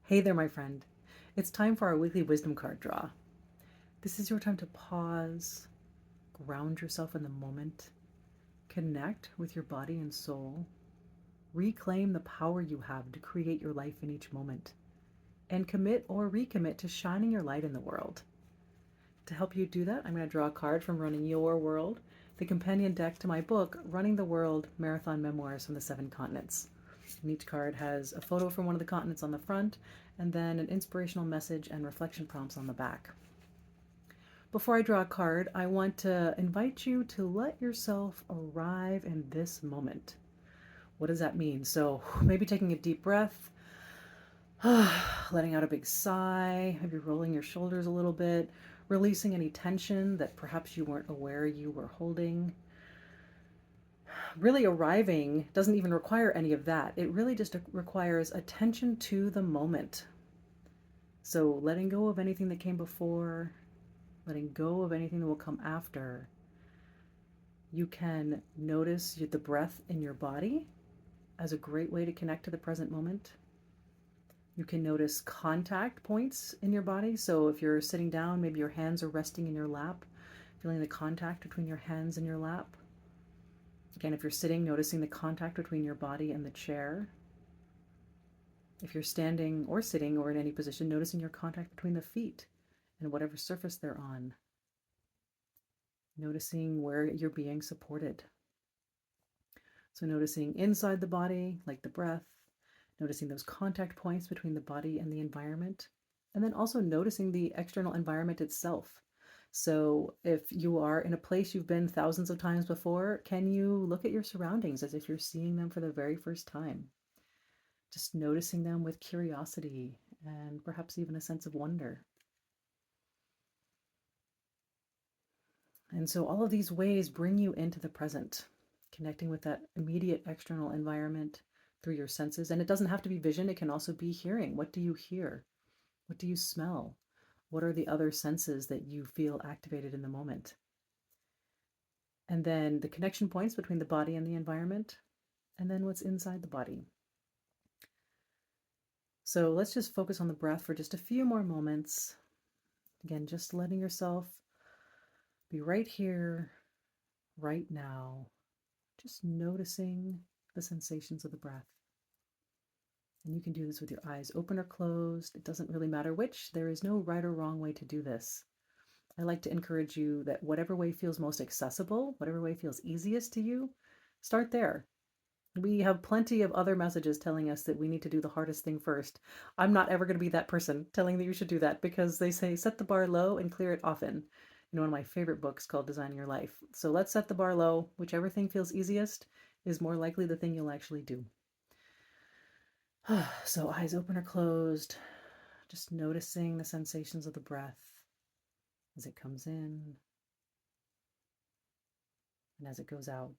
Hey there, my friend. It's time for our weekly wisdom card draw. This is your time to pause, ground yourself in the moment, connect with your body and soul, reclaim the power you have to create your life in each moment, and commit or recommit to shining your light in the world. To help you do that, I'm going to draw a card from Running Your World, the companion deck to my book, Running the World Marathon Memoirs from the Seven Continents. And each card has a photo from one of the continents on the front, and then an inspirational message and reflection prompts on the back. Before I draw a card, I want to invite you to let yourself arrive in this moment. What does that mean? So maybe taking a deep breath, letting out a big sigh, maybe rolling your shoulders a little bit, releasing any tension that perhaps you weren't aware you were holding. Really arriving doesn't even require any of that. It really just requires attention to the moment. So letting go of anything that came before, letting go of anything that will come after. You can notice the breath in your body as a great way to connect to the present moment. You can notice contact points in your body. So if you're sitting down, maybe your hands are resting in your lap, feeling the contact between your hands and your lap. Again, if you're sitting, noticing the contact between your body and the chair. If you're standing or sitting or in any position, noticing your contact between the feet and whatever surface they're on. Noticing where you're being supported. So noticing inside the body, like the breath, noticing those contact points between the body and the environment, and then also noticing the external environment itself. So if you are in a place you've been thousands of times before, can you look at your surroundings as if you're seeing them for the very first time? Just noticing them with curiosity and perhaps even a sense of wonder. And so all of these ways bring you into the present, connecting with that immediate external environment through your senses. And it doesn't have to be vision, it can also be hearing. What do you hear? What do you smell? What are the other senses that you feel activated in the moment? And then the connection points between the body and the environment, and then what's inside the body. So let's just focus on the breath for just a few more moments. Again, just letting yourself be right here, right now, just noticing the sensations of the breath. And you can do this with your eyes open or closed. It doesn't really matter which. There is no right or wrong way to do this. I like to encourage you that whatever way feels most accessible, whatever way feels easiest to you, start there. We have plenty of other messages telling us that we need to do the hardest thing first. I'm not ever going to be that person telling that you should do that, because they say set the bar low and clear it often. In one of my favorite books called Designing Your Life. So let's set the bar low. Whichever thing feels easiest is more likely the thing you'll actually do. So eyes open or closed, just noticing the sensations of the breath as it comes in and as it goes out.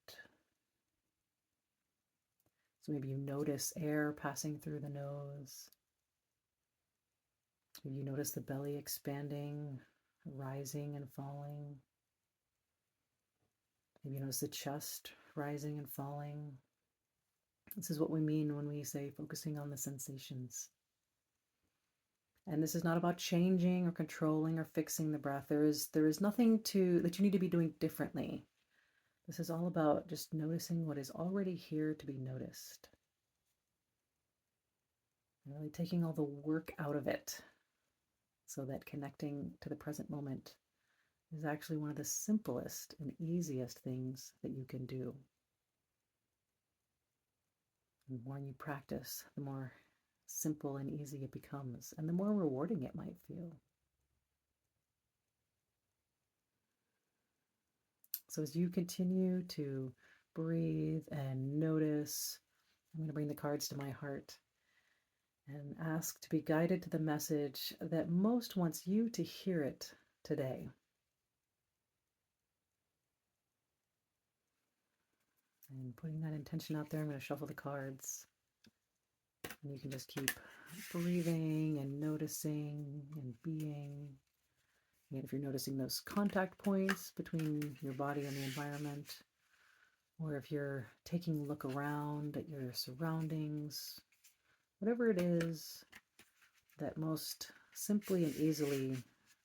So maybe you notice air passing through the nose. Maybe you notice the belly expanding, rising and falling. Maybe you notice the chest rising and falling. This is what we mean when we say focusing on the sensations. And this is not about changing or controlling or fixing the breath. There is nothing that you need to be doing differently. This is all about just noticing what is already here to be noticed. And really taking all the work out of it so that connecting to the present moment is actually one of the simplest and easiest things that you can do. And the more you practice, the more simple and easy it becomes, and the more rewarding it might feel. So as you continue to breathe and notice, I'm going to bring the cards to my heart and ask to be guided to the message that most wants you to hear it today. And putting that intention out there, I'm going to shuffle the cards. And you can just keep breathing and noticing and being. And if you're noticing those contact points between your body and the environment, or if you're taking a look around at your surroundings, whatever it is, that most simply and easily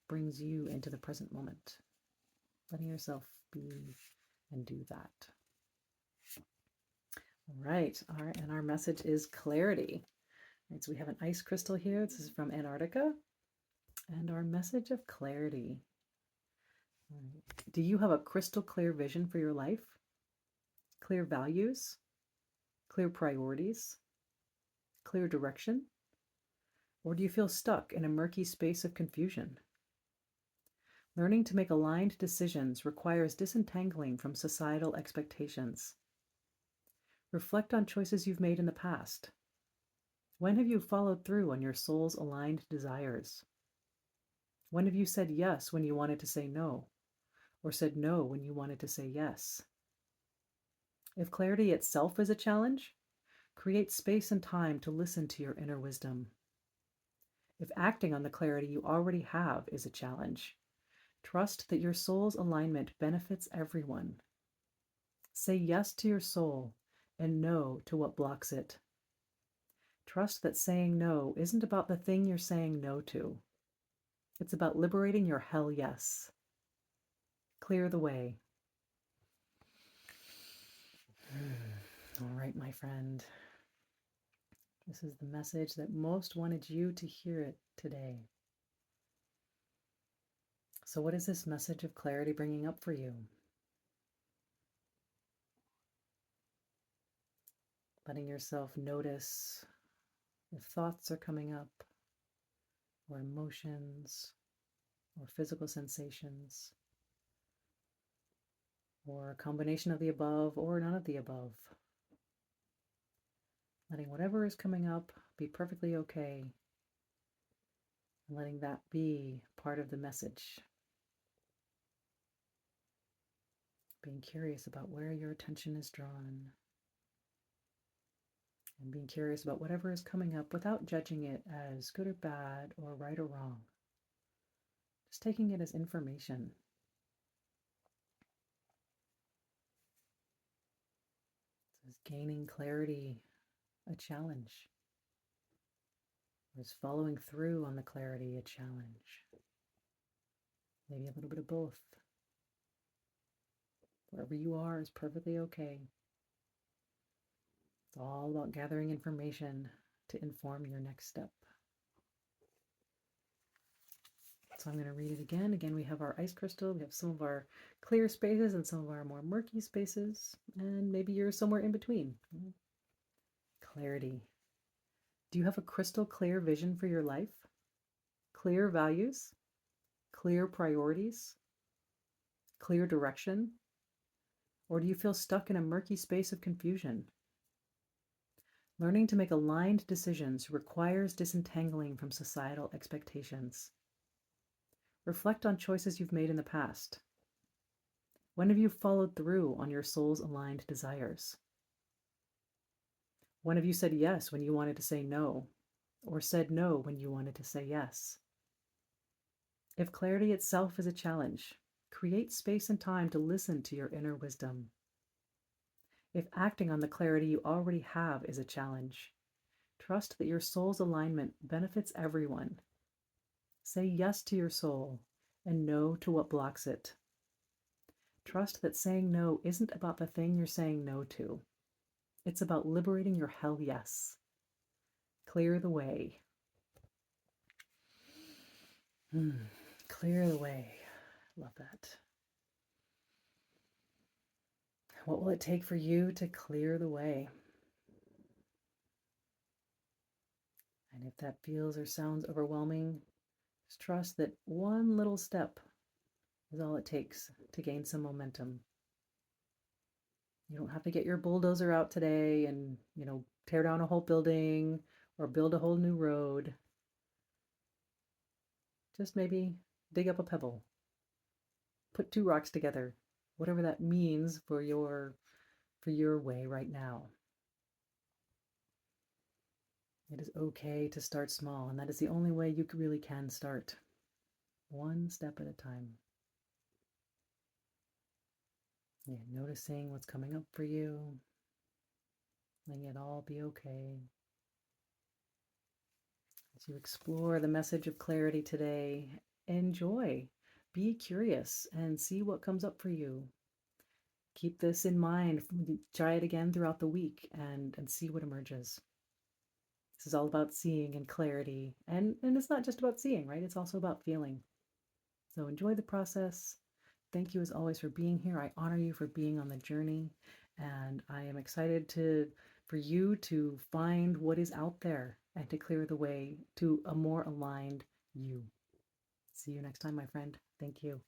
brings you into the present moment. Letting yourself be and do that. All right, and our message is clarity. Right, so we have an ice crystal here. This is from Antarctica. And our message of clarity. Right. Do you have a crystal clear vision for your life? Clear values? Clear priorities? Clear direction? Or do you feel stuck in a murky space of confusion? Learning to make aligned decisions requires disentangling from societal expectations. Reflect on choices you've made in the past. When have you followed through on your soul's aligned desires? When have you said yes when you wanted to say no, or said no when you wanted to say yes? If clarity itself is a challenge, create space and time to listen to your inner wisdom. If acting on the clarity you already have is a challenge, trust that your soul's alignment benefits everyone. Say yes to your soul and no to what blocks it. Trust that saying no isn't about the thing you're saying no to. It's about liberating your hell yes. Clear the way. All right, my friend. This is the message that most wanted you to hear it today. So what is this message of clarity bringing up for you? Letting yourself notice if thoughts are coming up, or emotions, or physical sensations, or a combination of the above or none of the above. Letting whatever is coming up be perfectly okay, and letting that be part of the message. Being curious about where your attention is drawn, and being curious about whatever is coming up without judging it as good or bad or right or wrong. Just taking it as information. Is gaining clarity a challenge? Or is following through on the clarity a challenge? Maybe a little bit of both. Wherever you are is perfectly okay. It's all about gathering information to inform your next step. So I'm going to read it again. Again, we have our ice crystal. We have some of our clear spaces and some of our more murky spaces. And maybe you're somewhere in between. Clarity. Do you have a crystal clear vision for your life? Clear values? Clear priorities? Clear direction? Or do you feel stuck in a murky space of confusion? Learning to make aligned decisions requires disentangling from societal expectations. Reflect on choices you've made in the past. When have you followed through on your soul's aligned desires? When have you said yes when you wanted to say no, or said no when you wanted to say yes? If clarity itself is a challenge, create space and time to listen to your inner wisdom. If acting on the clarity you already have is a challenge, trust that your soul's alignment benefits everyone. Say yes to your soul and no to what blocks it. Trust that saying no isn't about the thing you're saying no to. It's about liberating your hell yes. Clear the way. Clear the way. Love that. What will it take for you to clear the way? And if that feels or sounds overwhelming, just trust that one little step is all it takes to gain some momentum. You don't have to get your bulldozer out today and, tear down a whole building or build a whole new road. Just maybe dig up a pebble. Put two rocks together, whatever that means for your way right now. It is okay to start small, and that is the only way you really can start. One step at a time. Yeah, noticing what's coming up for you, letting it all be okay. As you explore the message of clarity today, enjoy, be curious, and see what comes up for you. Keep this in mind. Try it again throughout the week and see what emerges. This is all about seeing and clarity. And it's not just about seeing, right? It's also about feeling. So enjoy the process. Thank you as always for being here. I honor you for being on the journey. And I am excited for you to find what is out there and to clear the way to a more aligned you. See you next time, my friend. Thank you.